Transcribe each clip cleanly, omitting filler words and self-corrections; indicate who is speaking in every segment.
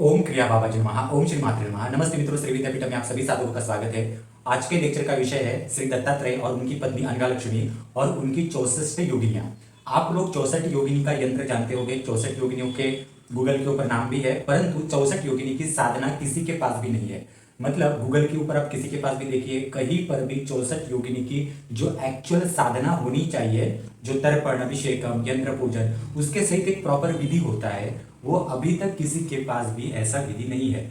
Speaker 1: ओम क्रिया बाबाजी नमः। ओम श्री मातृ नमः। नमस्ते मित्रों, श्री विद्यापीठ में आप सभी साधकों का स्वागत है। आज के लेक्चर का विषय है श्री दत्तात्रेय और उनकी पत्नी अनघालक्ष्मी और उनकी 64 योगिनियां। आप लोग 64 योगिनी का यंत्र जानते होंगे। 64 योगिनियों के गूगल के ऊपर नाम भी है, परंतु 64 योगिनी की साधना किसी के पास भी नहीं है। मतलब गूगल के ऊपर आप किसी के पास भी देखिए, कहीं पर भी 64 योगिनी की जो एक्चुअल साधना होनी चाहिए, जो तर्पण, अभिषेकम, यंत्र पूजन, उसके सहित एक प्रॉपर विधि होता है, वो अभी तक किसी के पास भी ऐसा विधि नहीं है।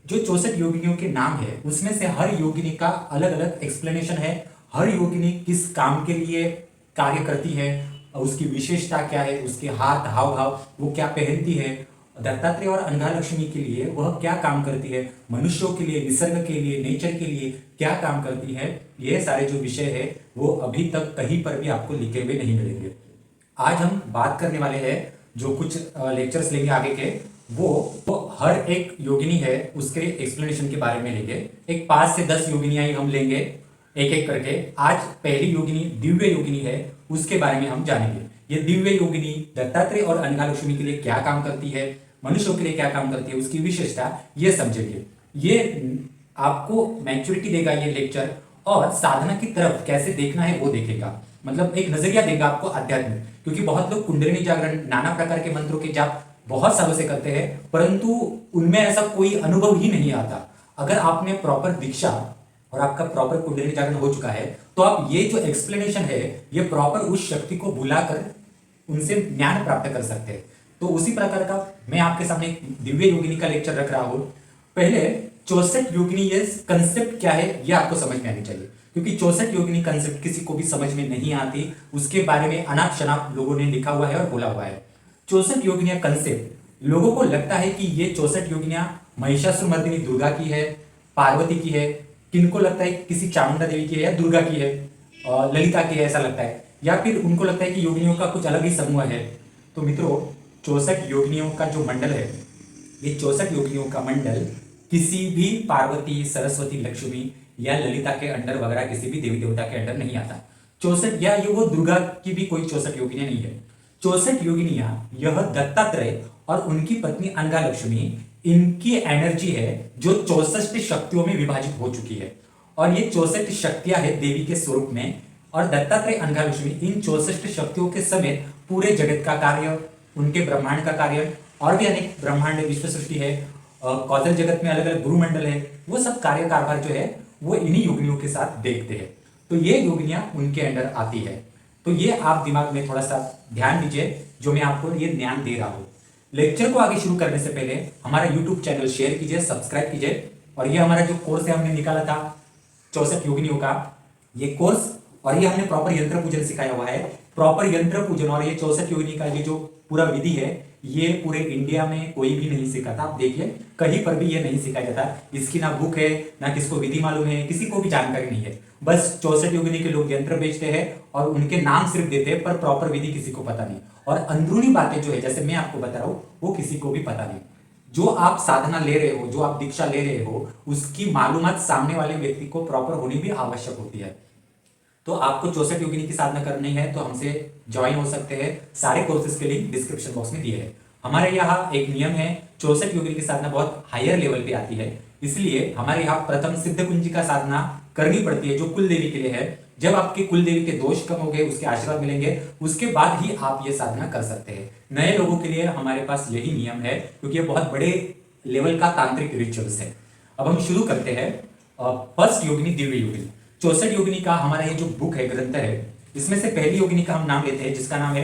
Speaker 1: जो 64 योगिनियों के नाम है उसमें से हर योगिनी का अलग अलग एक्सप्लेनेशन है। हर योगिनी किस काम के लिए कार्य करती है, उसकी विशेषता क्या है, उसके हाथ हाव भाव वो क्या पहनती है, दत्तात्रेय और अनघालक्ष्मी के लिए वह क्या काम करती है, मनुष्यों के लिए, निसर्ग के लिए, नेचर के लिए क्या काम करती है, ये सारे जो विषय है वो अभी तक कहीं पर भी आपको लिखे हुए नहीं मिलेंगे। आज हम बात करने वाले हैं, जो कुछ लेक्चर्स लेंगे आगे के, वो हर एक योगिनी है उसके एक्सप्लेनेशन के बारे में लेंगे। एक 5 से 10 योगिनियां ही हम लेंगे एक एक करके। आज पहली योगिनी दिव्य योगिनी है, उसके बारे में हम जानेंगे। ये दिव्य योगिनी दत्तात्रेय और अनघालक्ष्मी के लिए क्या काम करती है, मनुष्यों के लिए क्या काम करती है, उसकी विशेषता ये समझेंगे। ये आपको मैच्योरिटी देगा ये लेक्चर, और साधना की तरफ कैसे देखना है वो देखेगा। मतलब एक नजरिया देगा आपको अध्यात्म, क्योंकि बहुत लोग कुंडलिनी जागरण, नाना प्रकार के मंत्रों के जाप बहुत सालों से करते हैं, परंतु उनमें ऐसा कोई अनुभव ही नहीं आता। अगर आपने प्रॉपर दीक्षा और आपका प्रॉपर कुंडलिनी जागरण हो चुका है, तो आप ये जो एक्सप्लेनेशन है ये प्रॉपर उस शक्ति को बुलाकर उनसे ज्ञान प्राप्त कर सकते हैं। तो उसी प्रकार का मैं आपके सामने एक दिव्य योगिनी का लेक्चर रख रहा हूं। पहले 64 योगिनी ये कंसेप्ट क्या है ये आपको समझ में आनी चाहिए, क्योंकि 64 योगिनी कंसेप्ट किसी को भी समझ में नहीं आती। उसके बारे में अनाप शनाप लोगों ने लिखा हुआ है और बोला हुआ है। 64 योगिनियां कंसेप्ट लोगों को लगता है कि ये 64 योगिनियां महिषासुरमर्दिनी दुर्गा की है, पार्वती की है, किनको लगता है किसी चामुंडा देवी की है या दुर्गा की है और ललिता की है, ऐसा लगता है, या फिर उनको लगता है कि योगिनियों का कुछ अलग ही समूह है। तो मित्रों, 64 योगिनियों का जो मंडल है, ये 64 योगिनियों का मंडल किसी भी पार्वती, सरस्वती, लक्ष्मी या ललिता के अंडर वगैरह किसी भी देवी देवता के अंडर नहीं आता। 64 या ये वो दुर्गा की भी कोई 64 योगिनियां नहीं है। 64 योगिनियां यह दत्तात्रेय और उनकी पत्नी अनघालक्ष्मी, इनकी एनर्जी है जो 64 शक्तियों में विभाजित हो चुकी है। और ये 64 शक्तियां है देवी के स्वरूप में, और दत्तात्रेय, अनघालक्ष्मी इन 64 शक्तियों के समेत पूरे जगत का कार्य, उनके ब्रह्मांड का कार्य, और भी अनेक ब्रह्मांड विश्व सृष्टि है, कौशल जगत में अलग अलग गुरुमंडल है, वो सब कार्य कारभार जो है वो इन्हीं योगिनियों के साथ देखते हैं। तो ये योगिनियां उनके अंडर आती है। तो ये आप दिमाग में थोड़ा सा ध्यान दीजिए, जो मैं आपको ये ज्ञान दे रहा हूं। लेक्चर को आगे शुरू करने से पहले हमारा यूट्यूब चैनल शेयर कीजिए, सब्सक्राइब कीजिए। और ये हमारा जो कोर्स है हमने निकाला था 64 योगिनियों का, ये कोर्स, और ये हमने प्रॉपर यंत्र पूजन सिखाया हुआ है। प्रॉपर यंत्र पूजन और ये 64 योगिनी का ये जो पूरा विधि है, ये पूरे इंडिया में कोई भी नहीं सिखाता। आप देखिए, कहीं पर भी ये नहीं सिखाया जाता। इसकी ना बुक है, ना किसको विधि मालूम है, किसी को भी जानकारी नहीं है। बस 64 योगिनी के लोग यंत्र बेचते हैं और उनके नाम सिर्फ देते हैं, पर प्रॉपर विधि किसी को पता नहीं। और अंदरूनी बातें जो है, जैसे मैं आपको बता रहा हूं, वो किसी को भी पता नहीं। जो आप साधना ले रहे हो, जो आप दीक्षा ले रहे हो, उसकी मालूमात सामने वाले व्यक्ति को प्रॉपर होनी भी आवश्यक होती है। तो आपको 64 योगिनी की साधना करनी है तो हमसे ज्वाइन हो सकते हैं। सारे कोर्सेज के लिंक डिस्क्रिप्शन बॉक्स में दिए हैं। हमारे यहाँ एक नियम है, 64 योगिनी की साधना बहुत हायर लेवल पे आती है, इसलिए हमारे यहाँ प्रथम सिद्ध कुंजी का साधना करनी पड़ती है, जो कुल देवी के लिए है। जब आपके कुल देवी के दोष कम हो गए, उसके आशीर्वाद मिलेंगे, उसके बाद ही आप ये साधना कर सकते हैं। नए लोगों के लिए हमारे पास यही नियम है, क्योंकि ये बहुत बड़े लेवल का तांत्रिक रिचुअल्स है। अब हम शुरू करते हैं। फर्स्ट योगिनी दिव्य योगिनी। 64 योगिनी का हमारा ये जो बुक है, ग्रंथ है, इसमें से पहली योगिनी का हम नाम लेते हैं, जिसका नाम है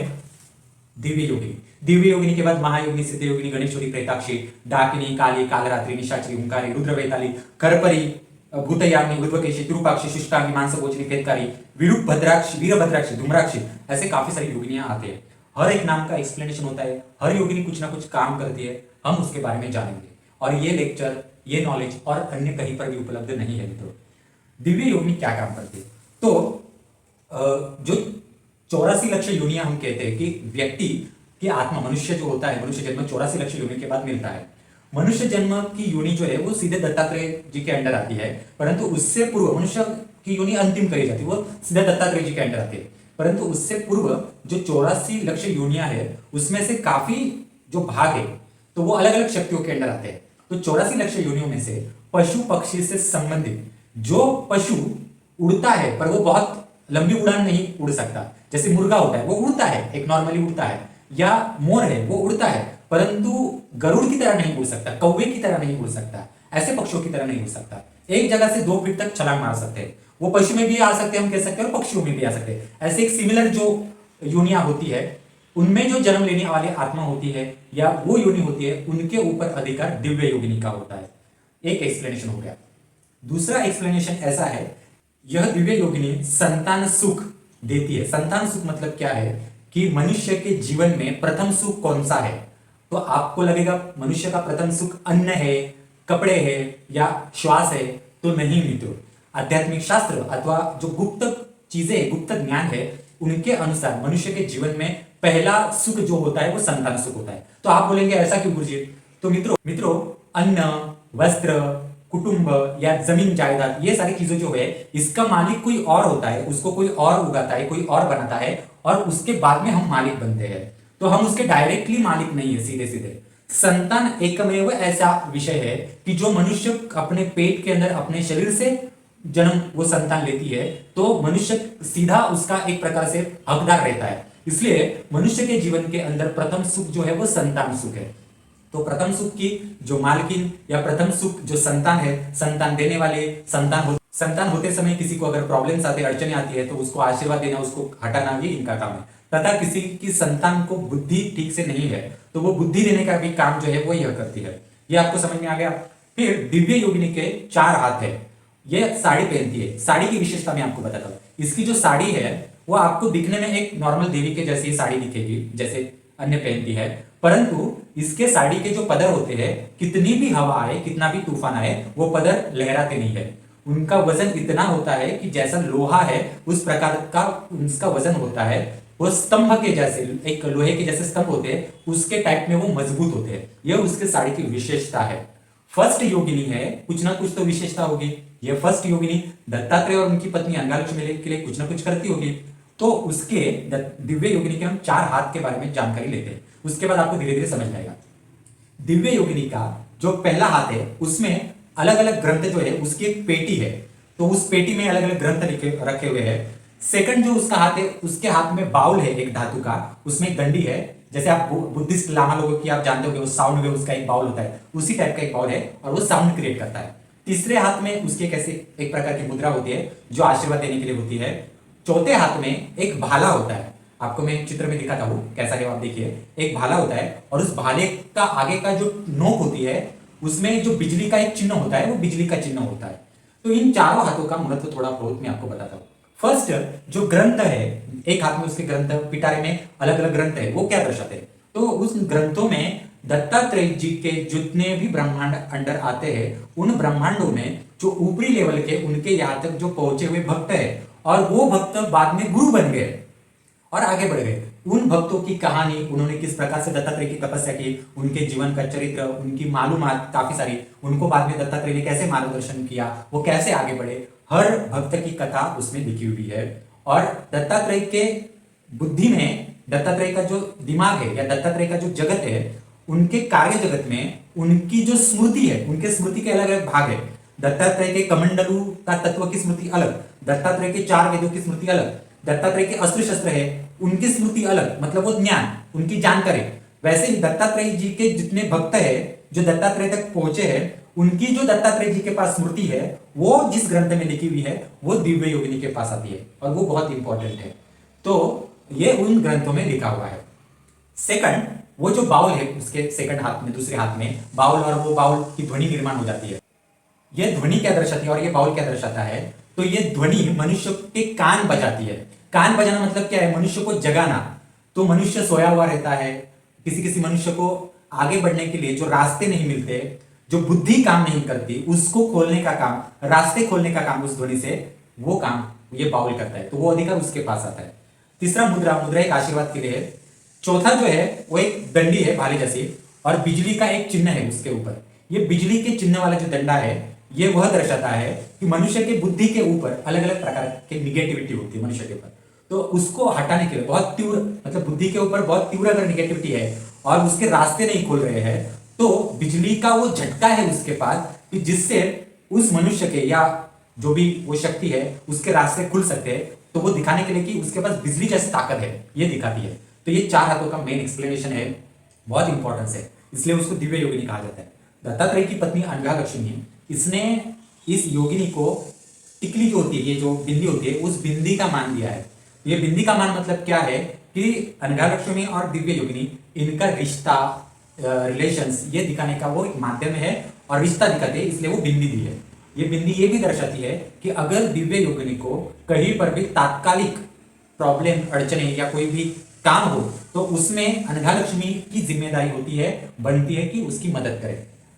Speaker 1: दिव्य योगिनी। दिव्य योगिनी के बाद महायोगिनी, सिद्ध योगिनी, गणेश्वरी, प्रेताक्षी, डाकिनी, काली, कालरात्रि, निशाचरी, ओंकारी, रुद्रवैताली, करपरी, भूतयामिनी, उर्वकेशी, तिरुपाक्षी, शिष्टांगी, मांसभोजनी, फेतकारी, विरूपभद्राक्षी, वीरभद्राक्षी, धूम्राक्षी, ऐसे काफी सारी योगिनियां आते हैं। हर एक नाम का एक्सप्लेनेशन होता है, हर योगिनी कुछ ना कुछ काम करती है, हम उसके बारे में जानेंगे। और ये लेक्चर, ये नॉलेज और अन्य कहीं पर भी उपलब्ध नहीं है मित्रों। दिव्य योगिनी क्या काम करती है? तो जो 84 लक्ष्य योनियां हम कहते हैं कि व्यक्ति की आत्मा, मनुष्य जो होता है, मनुष्य जन्म 84 लक्ष्य योनि के बाद मिलता है। मनुष्य जन्म की योनि जो है वो सीधे दत्तात्रेय जी के अंडर आती है, परंतु उससे पूर्व मनुष्य की योनि अंतिम करी जाती है, वो सीधे दत्तात्रेय जी के अंडर आती है। परंतु उससे पूर्व जो 84 लक्ष्य योनियां है, उसमें से काफी जो भाग है तो वो अलग अलग शक्तियों के अंडर आते हैं। तो 84 लक्ष्य योनियों में से पशु पक्षी से संबंधित जो पशु उड़ता है पर वो बहुत लंबी उड़ान नहीं उड़ सकता, जैसे मुर्गा होता है वो उड़ता है, एक नॉर्मली उड़ता है, या मोर है वो उड़ता है परंतु गरुड़ की तरह नहीं उड़ सकता, कौवे की तरह नहीं उड़ सकता, ऐसे पक्षियों की तरह नहीं उड़ सकता। एक जगह से 2 फीट तक छलांग मार सकते हैं, वो पशु में भी आ सकते हैं हम कह सकते हैं, और पक्षियों में भी आ सकते हैं। ऐसे एक सिमिलर जो योनियां होती है उनमें जो जन्म लेने वाली आत्मा होती है या वो योनि होती है उनके ऊपर अधिकार दिव्य योगिनी का होता है। एक एक्सप्लेनेशन हो गया। दूसरा एक्सप्लेनेशन ऐसा है, यह दिव्य योगिनी संतान सुख देती है। संतान सुख मतलब क्या है कि मनुष्य के जीवन में प्रथम सुख कौन सा है, तो आपको लगेगा मनुष्य का प्रथम सुख अन्न है, कपड़े है या श्वास है, तो नहीं मित्रों। आध्यात्मिक शास्त्र अथवा जो गुप्त चीजें, गुप्त ज्ञान है, उनके अनुसार मनुष्य के जीवन में पहला सुख जो होता है वो संतान सुख होता है। तो आप बोलेंगे ऐसा क्यों गुरुजी? तो मित्रों अन्न, वस्त्र, कुटुंब या जमीन जायदाद, ये सारी चीजें जो है इसका मालिक कोई और होता है, उसको कोई और उगाता है, कोई और बनाता है और उसके बाद में हम मालिक बनते हैं। तो हम उसके डायरेक्टली मालिक नहीं है सीधे सीधे। संतान एकमेव ऐसा विषय है कि जो मनुष्य अपने पेट के अंदर अपने शरीर से जन्म वो संतान लेती है तो मनुष्य सीधा उसका एक प्रकार से हकदार रहता है। इसलिए मनुष्य के जीवन के अंदर प्रथम सुख जो है वो संतान सुख है। तो प्रथम सुख की जो मालकिन या प्रथम सुख जो संतान है, संतान देने वाले, संतान होते समय किसी को अगर प्रॉब्लम्स आते, अड़चने आती है तो उसको आशीर्वाद देना, उसको हटाना, ये इनका काम है। तथा किसी की संतान को बुद्धि ठीक से नहीं है तो वो बुद्धि देने का भी काम जो है वो यह करती है। ये आपको समझ में आ गया। फिर दिव्य योगिनी के 4 हाथ है, ये साड़ी पहनती है। साड़ी की विशेषता मैं आपको बताता हूँ। इसकी जो साड़ी है वो आपको दिखने में एक नॉर्मल देवी के जैसी साड़ी दिखेगी जैसे अन्य पहनती है, परंतु इसके साड़ी के जो पदर होते हैं, कितनी भी हवा आए, कितना भी तूफान आए, वो पदर लहराते नहीं है। उनका वजन इतना होता है कि जैसा लोहा है उस प्रकार का उसका वजन होता है। वो स्तंभ के जैसे, एक लोहे के जैसे स्तंभ होते हैं उसके टाइप में वो मजबूत होते हैं। यह उसके साड़ी की विशेषता है। फर्स्ट योगिनी है, कुछ ना कुछ तो विशेषता होगी। यह फर्स्ट योगिनी दत्तात्रेय और उनकी पत्नी अंगालक्ष्मी के लिए कुछ ना कुछ करती होगी। तो उसके दिव्य योगिनी के हम 4 हाथ के बारे में जानकारी लेते हैं, उसके बाद आपको धीरे धीरे समझ में आएगा। दिव्य योगिनी का जो पहला हाथ है उसमें अलग अलग ग्रंथ जो है उसकी एक पेटी है, तो उस पेटी में अलग अलग ग्रंथ रखे हुए हैं। सेकंड जो उसका हाथ है उसके हाथ में बाउल है एक धातु का, उसमें डंडी है, जैसे आप बुद्धिस्ट लामा लोगों की आप जानते हो साउंड वेव उसका एक बाउल होता है, उसी टाइप का एक बाउल है और वो साउंड क्रिएट करता है। तीसरे हाथ में उसके कैसे एक प्रकार की मुद्रा होती है जो आशीर्वाद देने के लिए होती है। चौथे हाथ में एक भाला होता है, आपको मैं चित्र में दिखाता हूं कैसा है, आप देखिए। एक भाला होता है और उस भाले का आगे का जो नोक होती है उसमें जो बिजली का एक चिन्ह होता है वो बिजली का चिन्ह होता है। तो इन चारों हाथों का महत्व थोड़ा बहुत मैं आपको बताता हूं। फर्स्ट जो ग्रंथ है, एक हाथ में उसके ग्रंथ, पिटारे में अलग अलग ग्रंथ है, वो क्या दर्शाते हैं? तो उस ग्रंथों में दत्तात्रेय जी के जितने भी ब्रह्मांड अंडर आते हैं उन ब्रह्मांडों में जो ऊपरी लेवल के उनके यहाँ तक जो पहुंचे हुए भक्त है और वो भक्त बाद में गुरु बन गए और आगे बढ़ गए, उन भक्तों की कहानी, उन्होंने किस प्रकार से दत्तात्रेय की तपस्या की, उनके जीवन का चरित्र, उनकी मालूमात काफी सारी, उनको बाद में दत्तात्रेय ने कैसे मार्गदर्शन किया, वो कैसे आगे बढ़े, हर भक्त की कथा उसमें लिखी हुई है। और दत्तात्रेय के बुद्धि में, दत्तात्रेय का जो दिमाग है या दत्तात्रेय का जो जगत है, उनके कार्य जगत में उनकी जो स्मृति है, उनके स्मृति के अलग अलग भाग है। दत्तात्रेय के कमंडलू का तत्व की स्मृति अलग, दत्तात्रेय के 4 वेदों की स्मृति अलग, दत्तात्रेय के अस्त्र शस्त्र है उनकी स्मृति अलग, मतलब वो ज्ञान, उनकी जानकारी। वैसे ही दत्तात्रेय जी के जितने भक्त है जो दत्तात्रेय तक पहुंचे हैं, उनकी जो दत्तात्रेय जी के पास स्मृति है वो जिस ग्रंथ में लिखी हुई है वो दिव्य योगिनी के पास आती है और वो बहुत इंपॉर्टेंट है। तो ये उन ग्रंथों में लिखा हुआ है। सेकंड, वो जो बाउल है उसके सेकंड हाथ में, दूसरे हाथ में बाउल, और वो बाउल की ध्वनि निर्माण हो जाती है। ये ध्वनि क्या दर्शाती है और ये बाउल क्या दर्शाता है? तो ये ध्वनि मनुष्य के कान बजाती है। कान बजाना मतलब क्या है? मनुष्य को जगाना। तो मनुष्य सोया हुआ रहता है, किसी किसी मनुष्य को आगे बढ़ने के लिए जो रास्ते नहीं मिलते, जो बुद्धि काम नहीं करती, उसको खोलने का काम, रास्ते खोलने का काम उस ध्वनि से, वो काम ये बाउल करता है। तो वो अधिकार उसके पास आता है। तीसरा मुद्रा, मुद्रा एक आशीर्वाद के लिए है। चौथा जो है वो एक दंडी है भाले जैसी और बिजली का एक चिन्ह है उसके ऊपर। ये बिजली के चिन्ह वाला जो डंडा है ये वह दर्शाता है कि मनुष्य के बुद्धि के ऊपर अलग अलग प्रकार की निगेटिविटी होती है मनुष्य के ऊपर, तो उसको हटाने के लिए बहुत तीव्र, मतलब बुद्धि के ऊपर बहुत तीव्र अगर निगेटिविटी है और उसके रास्ते नहीं खोल रहे हैं तो बिजली का वो झटका है उसके पास कि जिससे उस मनुष्य के या जो भी वो शक्ति है उसके रास्ते खुल सकते हैं, तो वो दिखाने के लिए कि उसके पास बिजली जैसी ताकत है, ये दिखाती है। तो ये चार हाथों का मेन एक्सप्लेनेशन है, बहुत इंपॉर्टेंस है, इसलिए उसको दिव्य योगिनी कहा जाता है। दत्तात्रेय की पत्नी अनघालक्ष्मी, इसने इस योगिनी को टिकली जो होती है, ये जो बिंदी होती है, उस बिंदी का मान दिया है। ये बिंदी का मान मतलब क्या है कि अनघालक्ष्मी और दिव्य योगिनी, इनका रिश्ता, रिलेशंस ये दिखाने का वो एक माध्यम है और रिश्ता दिखाते हैं, इसलिए वो बिंदी दी है। ये बिंदी ये भी दर्शाती है कि अगर दिव्य योगिनी को कहीं पर भी तात्कालिक प्रॉब्लम, अड़चने या कोई भी काम हो, तो उसमें अनघालक्ष्मी की जिम्मेदारी होती है, बनती है कि उसकी मदद करे।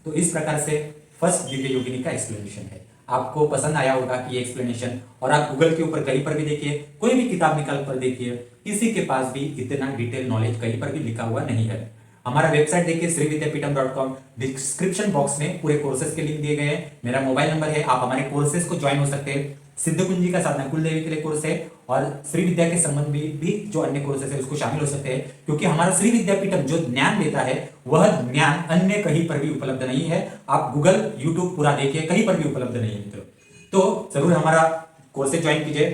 Speaker 1: तो इस प्रकार से फर्स्ट दिव्य योगिनी का एक्सप्लेनेशन है। आपको पसंद आया होगा कि ये एक्सप्लेनेशन, और आप गूगल के ऊपर कहीं पर भी देखिए, कोई भी किताब निकाल कर देखिए, किसी के पास भी इतना डिटेल नॉलेज कहीं पर भी लिखा हुआ नहीं है। हमारा वेबसाइट देखिए श्रीविद्यापीठम.com, डिस्क्रिप्शन बॉक्स में पूरे कोर्सेज के लिंक दिए गए हैं। मेरा मोबाइल नंबर है, आप हमारे कोर्सेज को ज्वाइन हो सकते हैं। सिद्ध कुंजी का साधना कुलदेवी के लिए कोर्स है, और श्री विद्या के संबंध में भी जो अन्य कोर्सेज है उसको शामिल हो सकते हैं, क्योंकि हमारा श्री विद्यापीठम जो ज्ञान देता है वह ज्ञान अन्य कहीं पर भी उपलब्ध नहीं है। आप गूगल, यूट्यूब पूरा देखिए, कहीं पर भी उपलब्ध नहीं है मित्रों। तो जरूर हमारा कोर्सेज ज्वाइन कीजिए,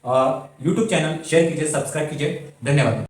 Speaker 1: यूट्यूब चैनल शेयर कीजिए, सब्सक्राइब कीजिए। धन्यवाद।